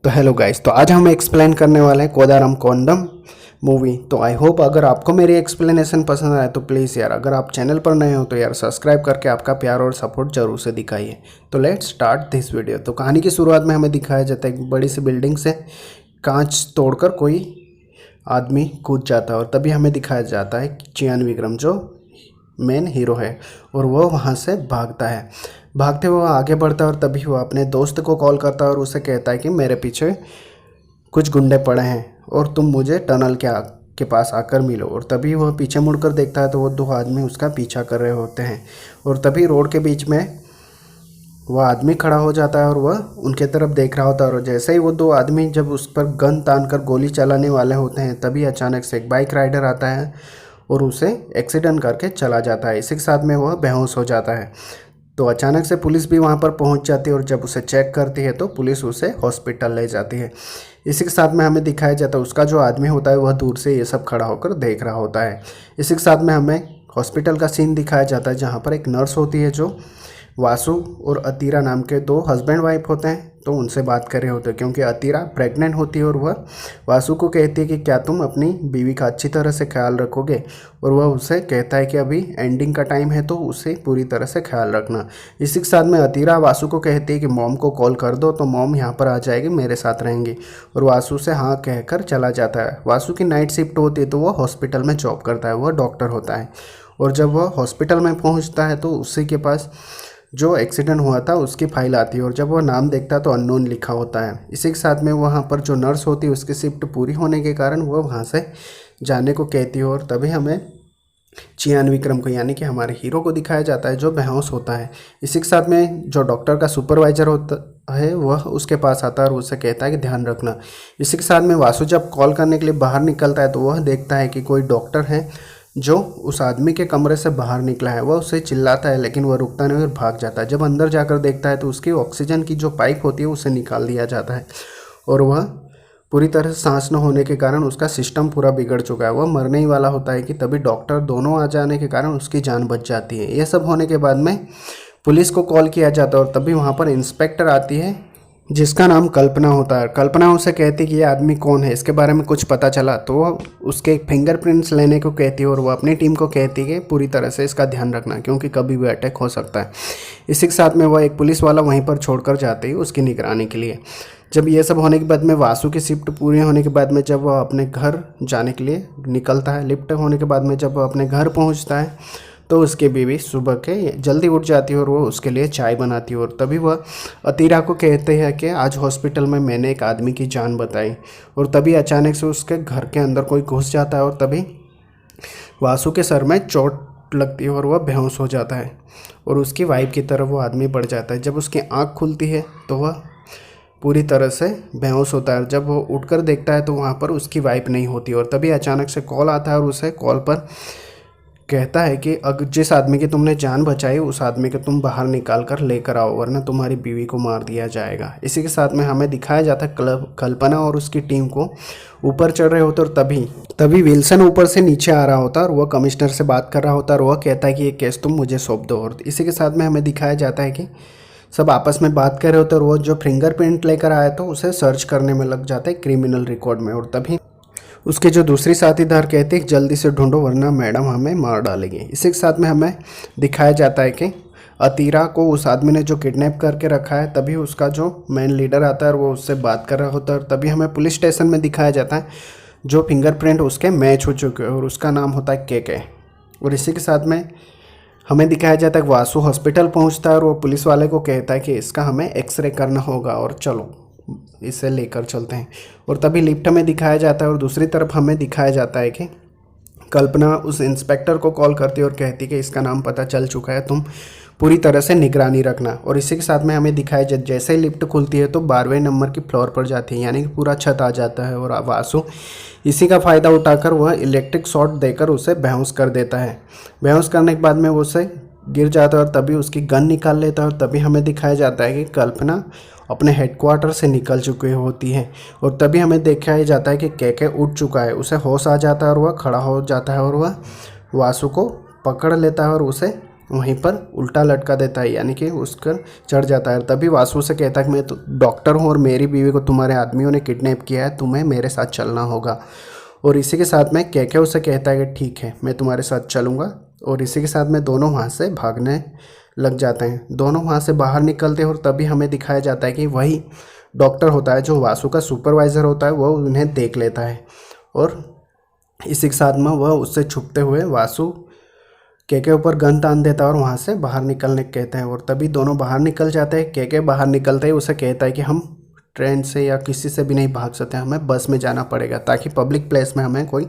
तो hello guys, तो आज हम एक्सप्लेन करने वाले हैं कोदारम कोंडम मूवी। तो आई होप अगर आपको मेरी एक्सप्लेनेशन पसंद आए तो प्लीज़ यार, अगर आप चैनल पर नए हो तो यार सब्सक्राइब करके आपका प्यार और सपोर्ट जरूर से दिखाइए। तो लेट्स स्टार्ट दिस वीडियो। तो कहानी की शुरुआत में हमें दिखाया जाता है एक बड़ी सी बिल्डिंग से कांच तोड़कर कोई आदमी कूद जाता है और तभी हमें दिखाया जाता है चियान विक्रम जो मेन हीरो है और वो वहाँ से भागता है। भागते हुए आगे बढ़ता है और तभी वो अपने दोस्त को कॉल करता है और उसे कहता है कि मेरे पीछे कुछ गुंडे पड़े हैं और तुम मुझे टनल के पास आकर मिलो। और तभी वह पीछे मुड़कर देखता है तो वो दो आदमी उसका पीछा कर रहे होते हैं और तभी रोड के बीच में वह आदमी खड़ा हो जाता है और वह उनके तरफ देख रहा होता है। और जैसे ही वो दो आदमी जब उस पर गन तान कर गोली चलाने वाले होते हैं तभी अचानक से एक बाइक राइडर आता है और उसे एक्सीडेंट करके चला जाता है। इसी के साथ में वह बेहोश हो जाता है। तो अचानक से पुलिस भी वहाँ पर पहुँच जाती है और जब उसे चेक करती है तो पुलिस उसे हॉस्पिटल ले जाती है। इसी के साथ में हमें दिखाया जाता है उसका जो आदमी होता है वह दूर से ये सब खड़ा होकर देख रहा होता है। इसी के साथ में हमें हॉस्पिटल का सीन दिखाया जाता है जहाँ पर एक नर्स होती है जो वासु और अतीरा नाम के दो हस्बैंड वाइफ होते हैं। तो उनसे बात कर रहे होते हैं क्योंकि अतीरा प्रेग्नेंट होती है और वह वासु को कहती है कि क्या तुम अपनी बीवी का अच्छी तरह से ख्याल रखोगे। और वह उसे कहता है कि अभी एंडिंग का टाइम है तो उसे पूरी तरह से ख्याल रखना। इसी के साथ में अतीरा वासु को कहती है कि मॉम को कॉल कर दो तो मॉम यहाँ पर आ जाएगी, मेरे साथ रहेंगी। और वासु से हाँ कहकर चला जाता है। वासु की नाइट शिफ्ट होती है तो वह हॉस्पिटल में जॉब करता है, वह डॉक्टर होता है। और जब वह हॉस्पिटल में पहुँचता है तो उसी के पास जो एक्सीडेंट हुआ था उसकी फाइल आती है और जब वो नाम देखता है तो अननोन लिखा होता है। इसी के साथ में वहाँ पर जो नर्स होती है उसकी शिफ्ट पूरी होने के कारण वो वहाँ से जाने को कहती है और तभी हमें चियान विक्रम को यानी कि हमारे हीरो को दिखाया जाता है जो बेहोश होता है। इसी के साथ में जो डॉक्टर का सुपरवाइजर होता है वह उसके पास आता है और उससे कहता है कि ध्यान रखना। इसी के साथ में वासु जब कॉल करने के लिए बाहर निकलता है तो वह देखता है कि कोई डॉक्टर है जो उस आदमी के कमरे से बाहर निकला है। वह उसे चिल्लाता है लेकिन वह रुकता नहीं और भाग जाता है। जब अंदर जाकर देखता है तो उसकी ऑक्सीजन की जो पाइप होती है उसे निकाल दिया जाता है और वह पूरी तरह से सांस न होने के कारण उसका सिस्टम पूरा बिगड़ चुका है, वह मरने ही वाला होता है कि तभी डॉक्टर दोनों आ जाने के कारण उसकी जान बच जाती है। यह सब होने के बाद में पुलिस को कॉल किया जाता है और तभी वहाँ पर इंस्पेक्टर आती है जिसका नाम कल्पना होता है। कल्पना उसे कहती कि ये आदमी कौन है, इसके बारे में कुछ पता चला। तो वह उसके फिंगरप्रिंट्स लेने को कहती है और वह अपनी टीम को कहती है कि पूरी तरह से इसका ध्यान रखना क्योंकि कभी भी अटैक हो सकता है। इसी के साथ में वह एक पुलिस वाला वहीं पर छोड़कर जाती है उसकी निगरानी के लिए। जब ये सब होने के बाद में वासु की शिफ्ट पूरी होने के बाद में जब वह अपने घर जाने के लिए निकलता है, लिफ्ट होने के बाद में जब वह अपने घर पहुँचता है तो उसकी बीवी सुबह के जल्दी उठ जाती है और वो उसके लिए चाय बनाती है। और तभी वह अतीरा को कहते हैं कि आज हॉस्पिटल में मैंने एक आदमी की जान बताई। और तभी अचानक से उसके घर के अंदर कोई घुस जाता है और तभी वासु के सर में चोट लगती है और वह बेहोश हो जाता है और उसकी वाइफ की तरफ वो आदमी बढ़ जाता है। जब उसकी आँख खुलती है तो वह पूरी तरह से बेहोश होता है। जब वो उठकर देखता है तो वहाँ पर उसकी वाइफ नहीं होती और तभी अचानक से कॉल आता है और उसे कॉल पर कहता है कि अगर जिस आदमी की तुमने जान बचाई उस आदमी को तुम बाहर निकाल कर लेकर आओ वरना तुम्हारी बीवी को मार दिया जाएगा। इसी के साथ में हमें दिखाया जाता है कल्पना और उसकी टीम को ऊपर चढ़ रहे होते और तभी विल्सन ऊपर से नीचे आ रहा होता है और वह कमिश्नर से बात कर रहा होता है और वह कहता है कि ये केस तुम मुझे सौंप दो। और इसी के साथ में हमें दिखाया जाता है कि सब आपस में बात कर रहे होते और वो जो फिंगरप्रिंट लेकर आया तो उसे सर्च करने में लग जाता है क्रिमिनल रिकॉर्ड में। और तभी उसके जो दूसरी साथीदार कहते हैं जल्दी से ढूंढो वरना मैडम हमें मार डालेंगे। इसी के साथ में हमें दिखाया जाता है कि अतीरा को उस आदमी ने जो किडनैप करके रखा है तभी उसका जो मेन लीडर आता है और वो उससे बात कर रहा होता है। और तभी हमें पुलिस स्टेशन में दिखाया जाता है जो फिंगरप्रिंट उसके मैच हो चुके हैं और उसका नाम होता है के। और इसी के साथ में हमें दिखाया जाता है कि वासु हॉस्पिटल पहुँचता है और वो पुलिस वाले को कहता है कि इसका हमें एक्सरे करना होगा और चलो इसे लेकर चलते हैं। और तभी लिफ्ट में दिखाया जाता है और दूसरी तरफ हमें दिखाया जाता है कि कल्पना उस इंस्पेक्टर को कॉल करती है और कहती है कि इसका नाम पता चल चुका है, तुम पूरी तरह से निगरानी रखना। और इसी के साथ में हमें दिखाया जैसे ही लिफ्ट खुलती है तो 12वें नंबर की फ्लोर पर जाती है यानी कि पूरा छत आ जाता है। और वासु इसी का फ़ायदा उठाकर वह इलेक्ट्रिक शॉट देकर उसे बेहोश कर देता है। बेहोश करने के बाद में वो उसे गिर जाता है और तभी उसकी गन निकाल लेता है। और तभी हमें दिखाया जाता है कि कल्पना अपने हेडक्वार्टर से निकल चुकी होती है। और तभी हमें दिखाया जाता है कि के उठ चुका है, उसे होश आ जाता है और वह खड़ा हो जाता है और वह वासु को पकड़ लेता है और उसे वहीं पर उल्टा लटका देता है, यानी कि उसका चढ़ जाता है। तभी वासु से कहता है कि मैं तो डॉक्टर हूँ और मेरी बीवी को तुम्हारे आदमियों ने किडनैप किया है, तुम्हें मेरे साथ चलना होगा। और इसी के साथ में केके उसे कहता है कि ठीक है, मैं तुम्हारे साथ चलूँगा। और इसी के साथ में दोनों वहाँ से भागने लग जाते हैं। दोनों वहाँ से बाहर निकलते हैं और तभी हमें दिखाया जाता है कि वही डॉक्टर होता है जो वासु का सुपरवाइज़र होता है, वो उन्हें देख लेता है। और इसी के साथ में वह उससे छुपते हुए वासु केके ऊपर गन तान देता है और वहाँ से बाहर निकलने कहते हैं। और तभी दोनों बाहर निकल जाते हैं। केके बाहर निकलते ही उसे कहता है कि हम ट्रेन से या किसी से भी नहीं भाग सकते, हमें बस में जाना पड़ेगा ताकि पब्लिक प्लेस में हमें कोई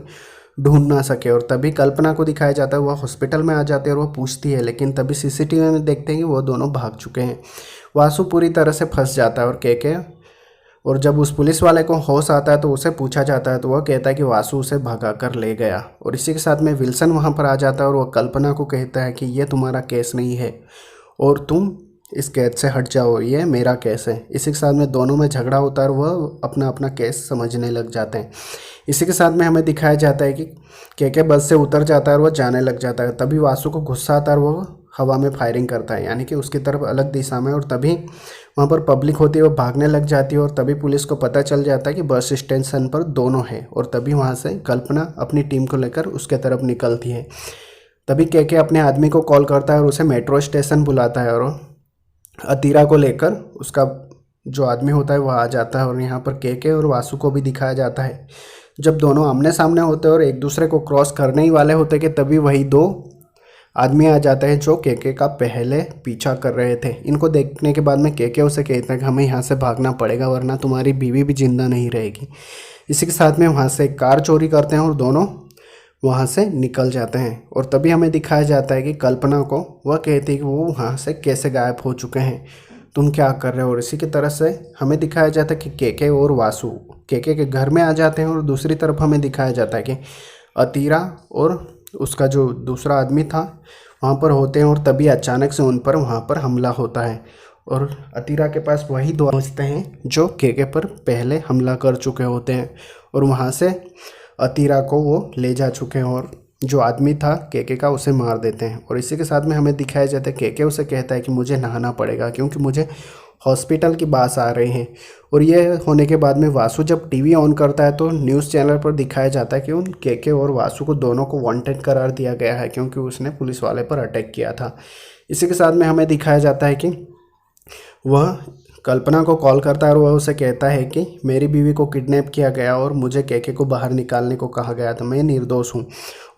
ढूंढ ना सके। और तभी कल्पना को दिखाया जाता है, वह हॉस्पिटल में आ जाती है और वह पूछती है, लेकिन तभी सीसीटीवी में देखते हैं कि वो दोनों भाग चुके हैं। वासु पूरी तरह से फंस जाता है और केके, और जब उस पुलिस वाले को होश आता है तो उसे पूछा जाता है तो वह कहता है कि वासु उसे भगा कर ले गया। और इसी के साथ में विल्सन वहाँ पर आ जाता है और वह कल्पना को कहता है कि यह तुम्हारा केस नहीं है और तुम इस केस से हट जाओ, ये मेरा केस है। इसी के साथ में दोनों में झगड़ा होता है और वह अपना अपना केस समझने लग जाते हैं। इसी के साथ में हमें दिखाया जाता है कि केके बस से उतर जाता है और वह जाने लग जाता है। तभी वासु को गुस्सा आता है और वह हवा में फायरिंग करता है, यानी कि उसकी तरफ अलग दिशा में। और तभी वहाँ पर पब्लिक होती है, वो भागने लग जाती है। और तभी पुलिस को पता चल जाता है कि बस स्टेशन पर दोनों हैं। और तभी वहाँ से कल्पना अपनी टीम को लेकर उसके तरफ निकलती है। तभी केके अपने आदमी को कॉल करता है और उसे मेट्रो स्टेशन बुलाता है। और अतीरा को लेकर उसका जो आदमी होता है वह आ जाता है। और यहाँ पर केके और वासु को भी दिखाया जाता है जब दोनों आमने सामने होते हैं और एक दूसरे को क्रॉस करने ही वाले होते कि तभी वही दो आदमी आ जाते हैं जो केके का पहले पीछा कर रहे थे। इनको देखने के बाद में केके उसे कहता है कि हमें यहाँ से भागना पड़ेगा वरना तुम्हारी बीवी भी जिंदा नहीं रहेगी। इसी के साथ में वहाँ से एक कार चोरी करते हैं और दोनों वहाँ से निकल जाते हैं। और तभी हमें दिखाया जाता है कि कल्पना को वह कहती है कि वो वहाँ से कैसे गायब हो चुके हैं, तुम क्या कर रहे हो। और इसी की तरह से हमें दिखाया जाता है कि केके और वासु केके के घर में आ जाते हैं। और दूसरी तरफ हमें दिखाया जाता है कि अतीरा और उसका जो दूसरा आदमी था वहाँ पर होते हैं। और तभी अचानक से उन पर वहाँ पर हमला होता है। और अतीरा के पास वही दो दोस्त हैं जो केके पर पहले हमला कर चुके होते हैं। और वहाँ से अतीरा को वो ले जा चुके हैं और जो आदमी था केके का उसे मार देते हैं। और इसी के साथ में हमें दिखाया जाता है केके उसे कहता है कि मुझे नहाना पड़ेगा क्योंकि मुझे हॉस्पिटल की बास आ रही हैं। और ये होने के बाद में वासु जब टीवी ऑन करता है तो न्यूज़ चैनल पर दिखाया जाता है कि उन केके और वासु को दोनों को वांटेड करार दिया गया है क्योंकि उसने पुलिस वाले पर अटैक किया था। इसी के साथ में हमें दिखाया जाता है कि वह कल्पना को कॉल करता है और वह उसे कहता है कि मेरी बीवी को किडनैप किया गया और मुझे केके को बाहर निकालने को कहा गया था, मैं निर्दोष हूँ।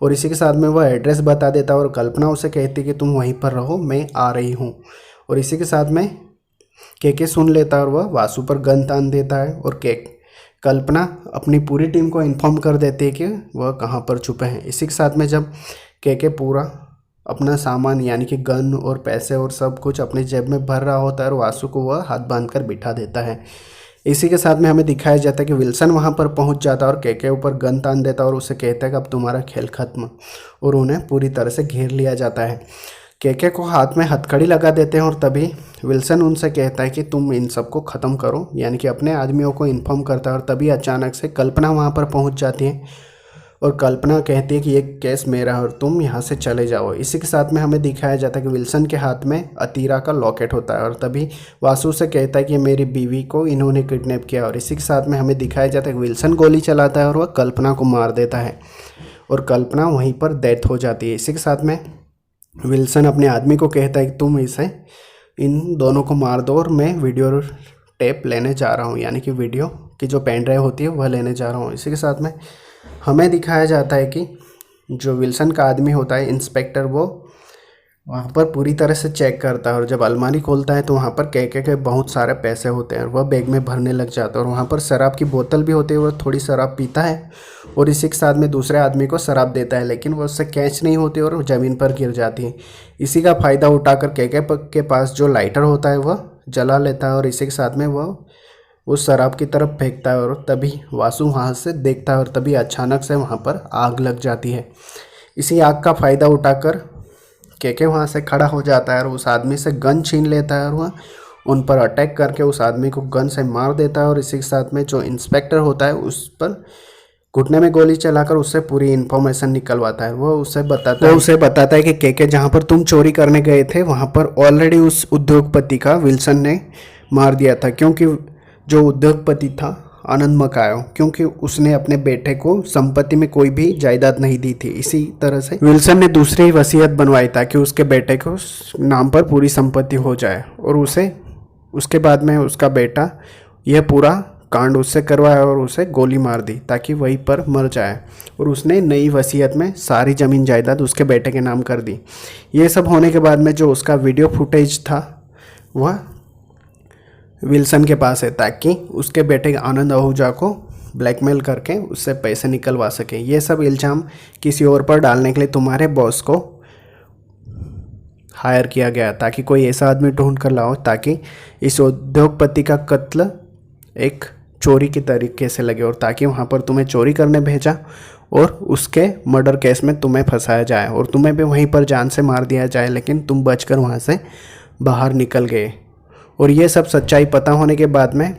और इसी के साथ में वह एड्रेस बता देता है और कल्पना उसे कहती है कि तुम वहीं पर रहो, मैं आ रही हूँ। और इसी के साथ में केके सुन लेता है और वह वासु पर गन तान देता है। और कल्पना अपनी पूरी टीम को इन्फॉर्म कर देती है कि वह कहाँ पर छुपे हैं। इसी के साथ में जब केके पूरा अपना सामान यानी कि गन और पैसे और सब कुछ अपनी जेब में भर रहा होता है और वासु को वह हाथ बांध कर बिठा देता है। इसी के साथ में हमें दिखाया जाता है कि विल्सन वहाँ पर पहुँच जाता है और केके ऊपर गन तान देता है और उसे कहता है कि अब तुम्हारा खेल खत्म। और उन्हें पूरी तरह से घेर लिया जाता है। केके को हाथ में हथकड़ी लगा देते हैं और तभी विल्सन उनसे कहता है कि तुम इन सबको ख़त्म करो, यानी कि अपने आदमियों को इन्फॉर्म करता है। और तभी अचानक से कल्पना वहाँ पर पहुँच जाती है और कल्पना कहती है कि ये केस मेरा है और तुम यहाँ से चले जाओ। इसी के साथ में हमें दिखाया जाता है कि विल्सन के हाथ में अतीरा का लॉकेट होता है। और तभी वासु से कहता है कि मेरी बीवी को इन्होंने किडनैप किया। और इसी के साथ में हमें दिखाया जाता है कि विल्सन गोली चलाता है और वह कल्पना को मार देता है और कल्पना वहीं पर डेथ हो जाती है। इसी के साथ में विल्सन अपने आदमी को कहता है कि तुम इन दोनों को मार दो और मैं वीडियो टेप लेने जा रहा हूँ, यानी कि वीडियो की जो पेन ड्राइव होती है वह लेने जा रहा हूँ। इसी के साथ में हमें दिखाया जाता है कि जो विल्सन का आदमी होता है इंस्पेक्टर, वो वहाँ पर पूरी तरह से चेक करता है और जब अलमारी खोलता है तो वहाँ पर केके के बहुत सारे पैसे होते हैं और वह बैग में भरने लग जाता है। और वहाँ पर शराब की बोतल भी होती है, वह थोड़ी शराब पीता है और इसी के साथ में दूसरे आदमी को शराब देता है, लेकिन वो उससे कैच नहीं होती और ज़मीन पर गिर जाती है। इसी का फ़ायदा उठाकर केके के पास जो लाइटर होता है वह जला लेता है और इसी के साथ में वह उस शराब की तरफ फेंकता है। और तभी वासु वहाँ से देखता है और तभी अचानक से वहाँ पर आग लग जाती है। इसी आग का फ़ायदा उठाकर केके वहाँ से खड़ा हो जाता है और उस आदमी से गन छीन लेता है और वह उन पर अटैक करके उस आदमी को गन से मार देता है। और इसी के साथ में जो इंस्पेक्टर होता है उस पर घुटने में गोली चलाकर उससे पूरी इन्फॉर्मेशन निकलवाता है। वो उसे बताता है कि के जहाँ पर तुम चोरी करने गए थे वहाँ पर ऑलरेडी उस उद्योगपति का विल्सन ने मार दिया था, क्योंकि जो उद्योगपति था आनंद मकायो, क्योंकि उसने अपने बेटे को संपत्ति में कोई भी जायदाद नहीं दी थी। इसी तरह से विल्सन ने दूसरी वसीयत बनवाई ताकि उसके बेटे को नाम पर पूरी संपत्ति हो जाए, और उसके बाद में उसका बेटा यह पूरा कांड उससे करवाया और उसे गोली मार दी ताकि वहीं पर मर जाए, और उसने नई वसीयत में सारी ज़मीन जायदाद उसके बेटे के नाम कर दी। ये सब होने के बाद में जो उसका वीडियो फुटेज था वह विल्सन के पास है ताकि उसके बेटे आनंद आहूजा को ब्लैकमेल करके उससे पैसे निकलवा सके। ये सब इल्ज़ाम किसी और पर डालने के लिए तुम्हारे बॉस को हायर किया गया ताकि कोई ऐसा आदमी ढूंढ कर लाओ ताकि इस उद्योगपति का कत्ल एक चोरी के तरीके से लगे, और ताकि वहाँ पर तुम्हें चोरी करने भेजा और उसके मर्डर केस में तुम्हें फंसाया जाए और तुम्हें भी वहीं पर जान से मार दिया जाए, लेकिन तुम बचकर वहाँ से बाहर निकल गए। और ये सब सच्चाई पता होने के बाद में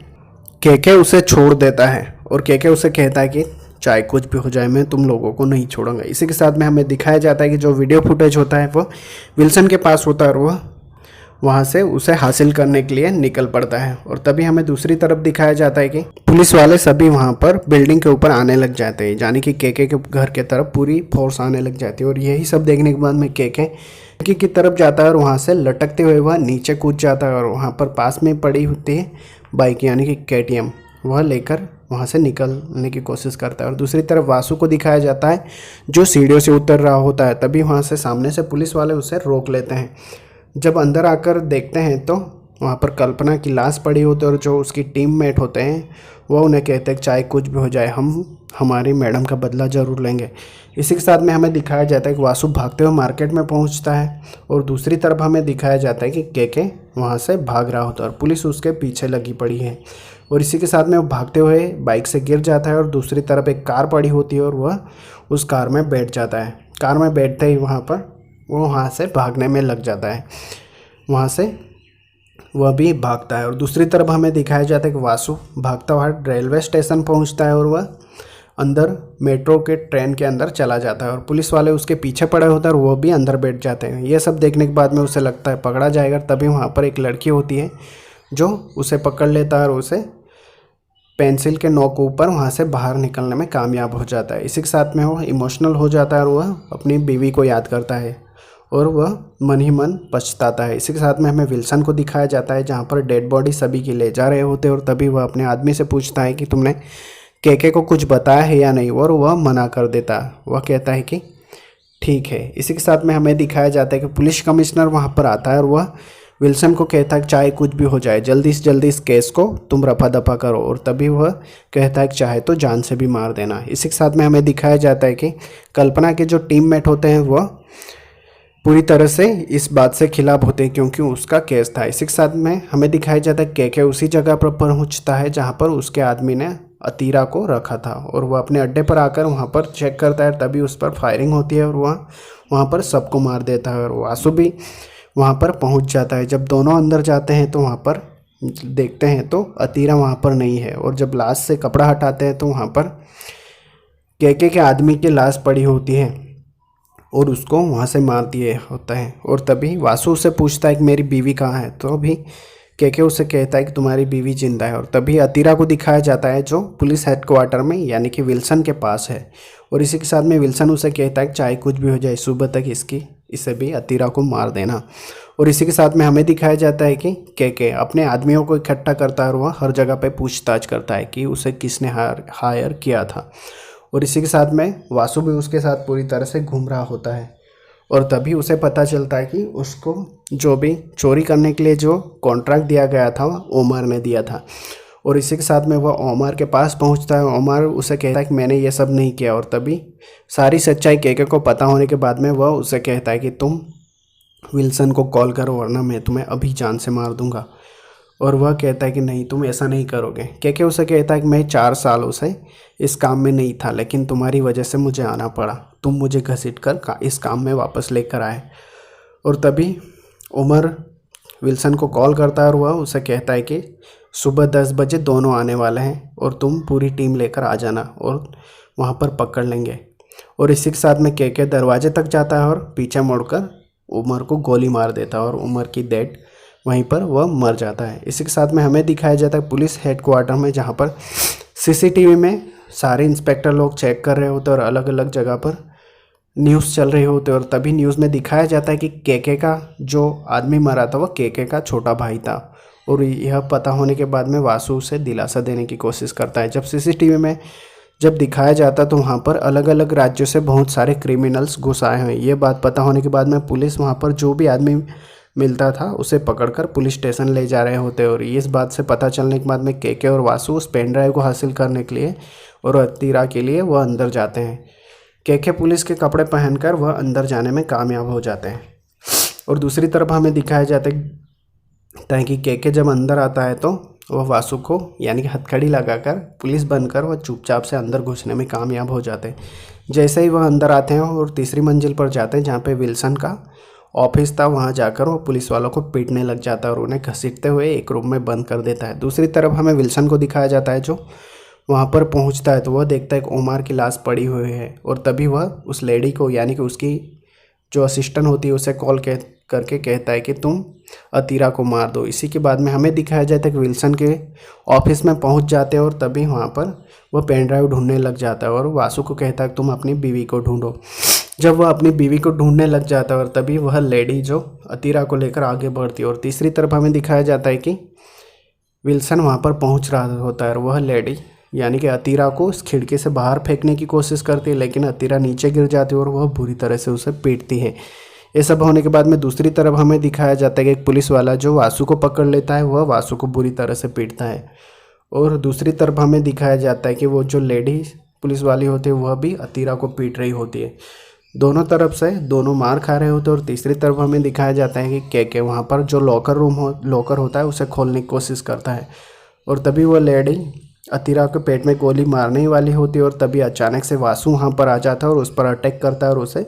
के उसे छोड़ देता है, और के उसे कहता है कि चाहे कुछ भी हो जाए मैं तुम लोगों को नहीं छोड़ूंगा। इसी के साथ में हमें दिखाया जाता है कि जो वीडियो फुटेज होता है वो विल्सन के पास होता है और वह वहाँ से उसे हासिल करने के लिए निकल पड़ता है। और तभी हमें दूसरी तरफ दिखाया जाता है कि पुलिस वाले सभी वहाँ पर बिल्डिंग के ऊपर आने लग जाते हैं, यानी कि के घर के तरफ पूरी फोर्स आने लग जाती है। और यही सब देखने के बाद में के की तरफ जाता है और वहाँ से लटकते हुए वह नीचे कूद जाता है, और वहाँ पर पास में पड़ी होती है बाइक यानी कि KTM, वह लेकर वहाँ से निकलने की कोशिश करता है। और दूसरी तरफ वासु को दिखाया जाता है जो सीढ़ियों से उतर रहा होता है। तभी वहाँ से सामने से पुलिस वाले उसे रोक लेते हैं। जब अंदर आकर देखते हैं तो वहाँ पर कल्पना की लाश पड़ी होती है, और जो उसकी टीममेट होते हैं वह उन्हें कहते हैं चाहे कुछ भी हो जाए हम हमारी मैडम का बदला ज़रूर लेंगे। इसी के साथ में हमें दिखाया जाता है कि वासु भागते हुए मार्केट में पहुँचता है, और दूसरी तरफ हमें दिखाया जाता है कि के वहाँ से भाग रहा होता है और पुलिस उसके पीछे लगी पड़ी है। और इसी के साथ में वो भागते हुए बाइक से गिर जाता है, और दूसरी तरफ एक कार पड़ी होती है और वह उस कार में बैठ जाता है। कार में बैठते ही वो वहाँ से भागने में लग जाता है, वहाँ से वह भी भागता है। और दूसरी तरफ हमें दिखाया जाता है कि वासु भागता हुआ रेलवे स्टेशन पहुँचता है और वह अंदर मेट्रो के ट्रेन के अंदर चला जाता है, और पुलिस वाले उसके पीछे पड़े होते हैं और वो भी अंदर बैठ जाते हैं। ये सब देखने के बाद में उसे लगता है पकड़ा जाएगा। तभी वहाँ पर एक लड़की होती है जो उसे पकड़ लेता है और उसे पेंसिल के नोक ऊपर वहाँ से बाहर निकलने में कामयाब हो जाता है। इसी के साथ में वो इमोशनल हो जाता है और वह अपनी बीवी को याद करता है और वह मन ही मन पछताता है। इसी के साथ में हमें विल्सन को दिखाया जाता है जहाँ पर डेड बॉडी सभी की ले जा रहे होते हैं, और तभी वह अपने आदमी से पूछता है कि तुमने के को कुछ बताया है या नहीं, और वह मना कर देता है। वह कहता है कि ठीक है। इसी के साथ में हमें दिखाया जाता है कि पुलिस कमिश्नर वहाँ पर आता है और वह विल्सन को कहता है कि चाहे कुछ भी हो जाए जल्दी से जल्दी इस केस को तुम रफा दफा करो, और तभी वह कहता है कि चाहे तो जान से भी मार देना। इसी के साथ में हमें दिखाया जाता है कि कल्पना के जो टीममेट होते हैं वह पूरी तरह से इस बात से खिलाफ होते हैं क्योंकि उसका केस था। इसी के साथ में हमें दिखाया जाता है के उसी जगह पर पहुंचता है जहां पर उसके आदमी ने अतीरा को रखा था, और वह अपने अड्डे पर आकर वहां पर चेक करता है। तभी उस पर फायरिंग होती है और वह वहां पर सबको मार देता है, और वासु भी वहां पर पहुंच जाता है। जब दोनों अंदर जाते हैं तो वहां पर देखते हैं तो अतीरा वहां पर नहीं है, और जब लाश से कपड़ा हटाते हैं तो वहां पर के आदमी की लाश पड़ी होती है और उसको वहाँ से मार दिए होता है। और तभी वासु उससे पूछता है कि मेरी बीवी कहाँ है, तो अभी के उसे कहता है कि तुम्हारी बीवी जिंदा है। और तभी अतीरा को दिखाया जाता है जो पुलिस हेडक्वार्टर में यानी कि विल्सन के पास है, और इसी के साथ में विल्सन उसे कहता है कि चाहे कुछ भी हो जाए सुबह तक इसे भी अतीरा को मार देना। और इसी के साथ में हमें दिखाया जाता है कि के अपने आदमियों को इकट्ठा करता है और वह हर जगह पे पूछताछ करता है कि उसे किसने हायर किया था। और इसी के साथ में वासु भी उसके साथ पूरी तरह से घूम रहा होता है, और तभी उसे पता चलता है कि उसको जो भी चोरी करने के लिए जो कॉन्ट्रैक्ट दिया गया था वह ओमर ने दिया था। और इसी के साथ में वह ओमर के पास पहुंचता है। ओमर उसे कहता है कि मैंने ये सब नहीं किया, और तभी सारी सच्चाई के को पता होने के बाद में वह उसे कहता है कि तुम विल्सन को कॉल करो वरना मैं तुम्हें अभी जान से मार दूंगा। और वह कहता है कि नहीं तुम ऐसा नहीं करोगे। के उसे कहता है कि मैं 4 सालों से इस काम में नहीं था, लेकिन तुम्हारी वजह से मुझे आना पड़ा, तुम मुझे घसीट कर इस काम में वापस लेकर आए। और तभी उमर विल्सन को कॉल करता है और वह उसे कहता है कि सुबह 10 बजे दोनों आने वाले हैं और तुम पूरी टीम लेकर आ जाना, और वहाँ पर पकड़ लेंगे। और इसी के साथ में के दरवाजे तक जाता है और पीछे मुड़कर उमर को गोली मार देता है और उमर की डेड वहीं पर वह मर जाता है। इसी के साथ में हमें दिखाया जाता है पुलिस हेडक्वार्टर में, जहाँ पर सीसीटीवी में सारे इंस्पेक्टर लोग चेक कर रहे होते हैं और अलग अलग जगह पर न्यूज़ चल रहे होते हैं। और तभी न्यूज़ में दिखाया जाता है कि के का जो आदमी मरा था वह के का छोटा भाई था। और यह पता होने के बाद में वासु उसे दिलासा देने की कोशिश करता है। जब सीसीटीवी में जब दिखाया जाता तो वहाँ पर अलग अलग राज्यों से बहुत सारे क्रिमिनल्स घुस आए हुए हैं। ये बात पता होने के बाद में पुलिस वहाँ पर जो भी आदमी मिलता था उसे पकड़कर पुलिस स्टेशन ले जा रहे होते। और इस बात से पता चलने के बाद में के और वासु उस पेन ड्राइव को हासिल करने के लिए और अतीरा के लिए वह अंदर जाते हैं। के पुलिस के कपड़े पहनकर वह अंदर जाने में कामयाब हो जाते हैं। और दूसरी तरफ हमें दिखाया जाता है कि के जब अंदर आता है तो वह वासु को यानी कि हथकड़ी लगाकर पुलिस बनकर वह चुपचाप से अंदर घुसने में कामयाब हो जाते हैं। जैसे ही वह अंदर आते हैं और तीसरी मंजिल पर जाते हैं जहाँ पे विल्सन का ऑफिस था, वहाँ जाकर वो पुलिस वालों को पीटने लग जाता है और उन्हें घसीटते हुए एक रूम में बंद कर देता है। दूसरी तरफ हमें विल्सन को दिखाया जाता है जो वहाँ पर पहुँचता है तो वह देखता है कि ओमार की लाश पड़ी हुई है। और तभी वह उस लेडी को यानी कि उसकी जो असिस्टेंट होती है उसे कॉल करके कहता है कि तुम अतीरा को मार दो। इसी के बाद में हमें दिखाया जाता है कि विल्सन के ऑफिस में पहुंच जाते हैं और तभी वहां पर वह पेन ड्राइव ढूंढने लग जाता है और वासु को कहता है कि तुम अपनी बीवी को ढूंढो। जब वह अपनी बीवी को ढूंढने लग जाता है और तभी वह लेडी जो अतीरा को लेकर आगे बढ़ती है। और तीसरी तरफ हमें दिखाया जाता है कि विल्सन वहाँ पर पहुँच रहा होता है और वह लेडी यानी कि अतीरा को उस खिड़की से बाहर फेंकने की कोशिश करती है, लेकिन अतीरा नीचे गिर जाती है और वह बुरी तरह से उसे पीटती है। ये सब होने के बाद में दूसरी तरफ हमें दिखाया जाता है कि एक पुलिस वाला जो वासु को पकड़ लेता है वह वासु को बुरी तरह से पीटता है। और दूसरी तरफ हमें दिखाया जाता है कि वो जो लेडी पुलिस वाली होती है वह भी अतीरा को पीट रही होती है। दोनों तरफ से दोनों मार खा रहे होते हैं। और तीसरी तरफ हमें दिखाया जाता है कि के वहाँ पर जो लॉकर होता है उसे खोलने की कोशिश करता है। और तभी वो लेडी अतीरा के पेट में गोली मारने ही वाली होती है और तभी अचानक से वासु वहाँ पर आ जाता है और उस पर अटैक करता है और उसे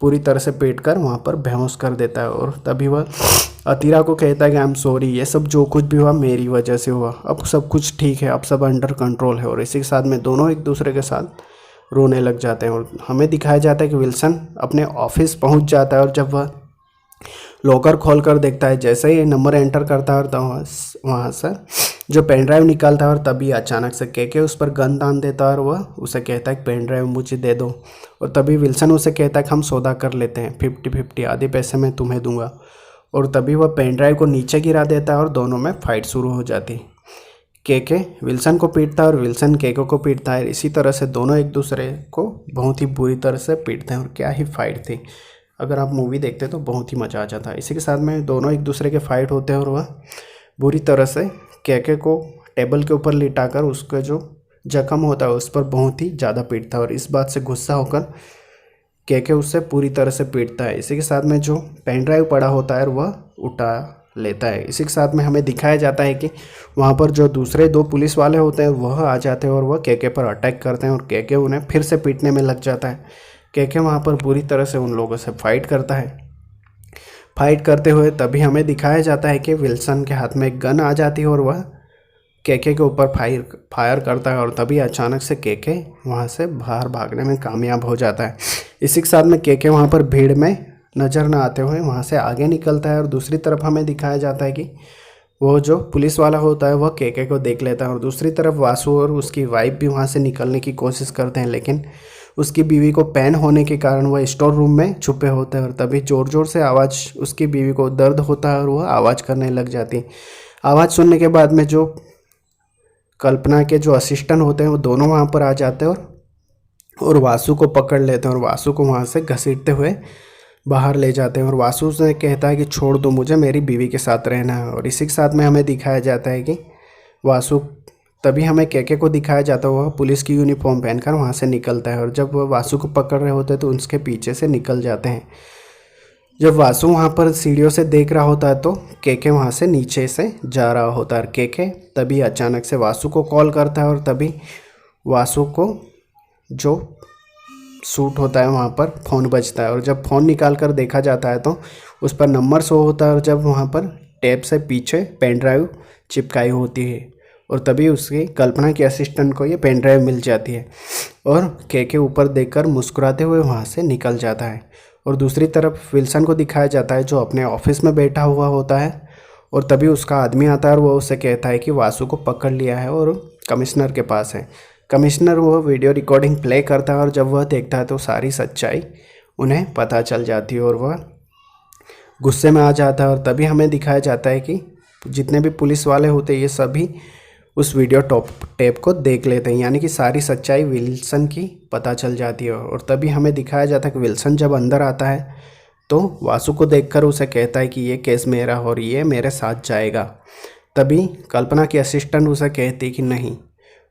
पूरी तरह से पीट कर वहाँ पर बेहोश कर देता है। और तभी वह अतीरा को कहता है कि आई एम सॉरी, ये सब जो कुछ भी हुआ मेरी वजह से हुआ, अब सब कुछ ठीक है, अब सब अंडर कंट्रोल है। और इसी के साथ में दोनों एक दूसरे के साथ रोने लग जाते हैं। और हमें दिखाया जाता है कि विल्सन अपने ऑफिस पहुँच जाता है और जब वह लॉकर खोल कर देखता है, जैसे ही नंबर एंटर करता है तो वहाँ से जो पेन ड्राइव निकालता है और तभी अचानक से के उस पर गन तान देता है और वह उसे कहता है कि पेन ड्राइव मुझे दे दो। और तभी विल्सन उसे कहता है कि हम सौदा कर लेते हैं, 50-50 आधे पैसे मैं तुम्हें दूंगा। और तभी वह पेन ड्राइव को नीचे गिरा देता है और दोनों में फाइट शुरू हो जाती है। के विल्सन को पीटता है और विल्सन के को पीटता है। इसी तरह से दोनों एक दूसरे को बहुत ही बुरी तरह से पीटते हैं। और क्या ही फाइट थी, अगर आप मूवी देखते तो बहुत ही मज़ा आ जाता है। इसी के साथ में दोनों एक दूसरे के फाइट होते हैं और वह बुरी तरह से के को टेबल के ऊपर लिटाकर उसका जो जख्म होता है उस पर बहुत ही ज़्यादा पीटता है। और इस बात से गुस्सा होकर के उससे पूरी तरह से पीटता है। इसी के साथ में जो पेन ड्राइव पड़ा होता है वह उठा लेता है। इसी के साथ में हमें दिखाया जाता है कि वहाँ पर जो दूसरे 2 पुलिस वाले होते हैं वह आ जाते हैं और वह के पर अटैक करते हैं और के उन्हें फिर से पीटने में लग जाता है। के वहाँ पर बुरी तरह से उन लोगों से फाइट करता है। फाइट करते हुए तभी हमें दिखाया जाता है कि विल्सन के हाथ में एक गन आ जाती है और वह के ऊपर फायर करता है। और तभी अचानक से के वहाँ से बाहर भागने में कामयाब हो जाता है। इसी के साथ में के वहाँ पर भीड़ में नज़र न आते हुए वहाँ से आगे निकलता है। और दूसरी तरफ हमें दिखाया जाता है कि वो जो पुलिस वाला होता है वह के को देख लेता है। और दूसरी तरफ वासु और उसकी वाइफ भी वहाँ से निकलने की कोशिश करते हैं, लेकिन उसकी बीवी को पेन होने के कारण वह स्टोर रूम में छुपे होते हैं। और तभी ज़ोर ज़ोर से आवाज़, उसकी बीवी को दर्द होता है और वह आवाज़ करने लग जाती है। आवाज़ सुनने के बाद में जो कल्पना के जो असिस्टेंट होते हैं वो दोनों वहाँ पर आ जाते हैं और वासु को पकड़ लेते हैं और वासु को वहाँ से घसीटते हुए बाहर ले जाते हैं। और वासु से कहता है कि छोड़ दो मुझे, मेरी बीवी के साथ रहना है। और इसी के साथ में हमें दिखाया जाता है कि वासु, तभी हमें के को दिखाया जाता है वह पुलिस की यूनिफॉर्म पहनकर वहाँ से निकलता है। और जब वह वासु को पकड़ रहे होते हैं तो उसके पीछे से निकल जाते हैं। जब वासु वहाँ पर सीढ़ियों से देख रहा होता है तो के वहाँ से नीचे से जा रहा होता है। के तभी अचानक से वासु को कॉल करता है और तभी वासु को जो सूट होता है वहाँ पर फ़ोन बजता है। और जब फ़ोन निकाल कर देखा जाता है तो उस पर नंबर शो होता है और जब वहाँ पर टेप से पीछे पेन ड्राइव चिपकाई होती है और तभी उसकी कल्पना के असिस्टेंट को ये पेन ड्राइव मिल जाती है। और के ऊपर देखकर मुस्कुराते हुए वहाँ से निकल जाता है। और दूसरी तरफ विल्सन को दिखाया जाता है जो अपने ऑफिस में बैठा हुआ होता है, और तभी उसका आदमी आता है और वो उसे कहता है कि वासु को पकड़ लिया है और कमिश्नर के पास है। कमिश्नर वो वीडियो रिकॉर्डिंग प्ले करता है और जब वह देखता है तो सारी सच्चाई उन्हें पता चल जाती है और वह गुस्से में आ जाता है। और तभी हमें दिखाया जाता है कि जितने भी पुलिस वाले होते हैं ये सभी उस वीडियो टेप को देख लेते हैं, यानी कि सारी सच्चाई विल्सन की पता चल जाती है। और तभी हमें दिखाया जाता है कि विल्सन जब अंदर आता है तो वासु को देखकर उसे कहता है कि ये केस मेरा और ये मेरे साथ जाएगा। तभी कल्पना की असिस्टेंट उसे कहती है कि नहीं,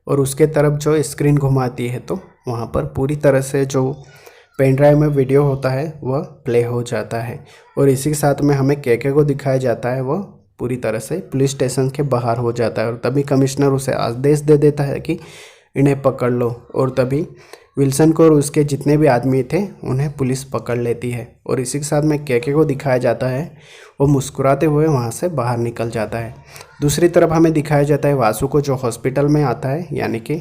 और उसके तरफ जो स्क्रीन घुमाती है तो वहाँ पर पूरी तरह से जो पेन ड्राइव में वीडियो होता है वह प्ले हो जाता है। और इसी के साथ में हमें के को दिखाया जाता है वह पूरी तरह से पुलिस स्टेशन के बाहर हो जाता है। और तभी कमिश्नर उसे आदेश दे देता है कि इन्हें पकड़ लो। और तभी विल्सन को और उसके जितने भी आदमी थे उन्हें पुलिस पकड़ लेती है। और इसी के साथ में के को दिखाया जाता है वो मुस्कुराते हुए वहाँ से बाहर निकल जाता है। दूसरी तरफ हमें दिखाया जाता है वासु को जो हॉस्पिटल में आता है, यानी कि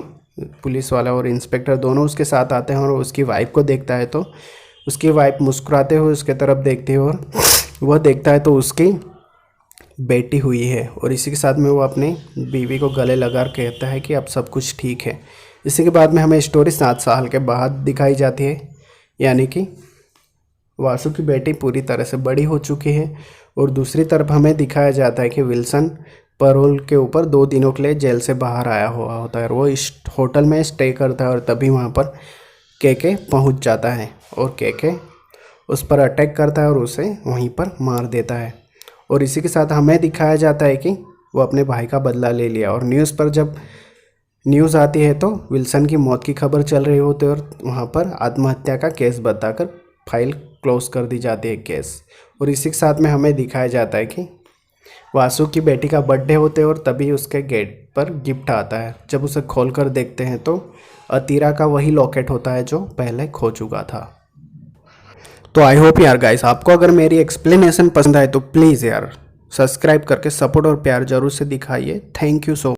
पुलिस वाला और इंस्पेक्टर दोनों उसके साथ आते हैं, और उसकी वाइफ को देखता है तो उसकी वाइफ मुस्कुराते हुए उसके तरफ देखती है और वह देखता है तो उसकी बेटी हुई है। और इसी के साथ में वो अपनी बीवी को गले लगा कहता है कि अब सब कुछ ठीक है। इसी के बाद में हमें स्टोरी 7 साल के बाद दिखाई जाती है, यानी कि वासु की बेटी पूरी तरह से बड़ी हो चुकी है। और दूसरी तरफ हमें दिखाया जाता है कि विल्सन पैरोल के ऊपर 2 दिनों के लिए जेल से बाहर आया हुआ होता है और वो इस होटल में स्टे करता है। और तभी वहाँ पर के पहुँच जाता है और के उस पर अटैक करता है और उसे वहीं पर मार देता है। और इसी के साथ हमें दिखाया जाता है कि वो अपने भाई का बदला ले लिया। और न्यूज़ पर जब न्यूज़ आती है तो विल्सन की मौत की खबर चल रही होती है और वहाँ पर आत्महत्या का केस बताकर फाइल क्लोज कर दी जाती है केस। और इसी के साथ में हमें दिखाया जाता है कि वासु की बेटी का बर्थडे होते और तभी उसके गेट पर गिफ्ट आता है। जब उसे खोलकर देखते हैं तो अतीरा का वही लॉकेट होता है जो पहले खो चुका था। तो आई होप यार गाइस आपको अगर मेरी एक्सप्लेनेशन पसंद आए तो प्लीज़ यार सब्सक्राइब करके सपोर्ट और प्यार जरूर से दिखाइए। Thank you so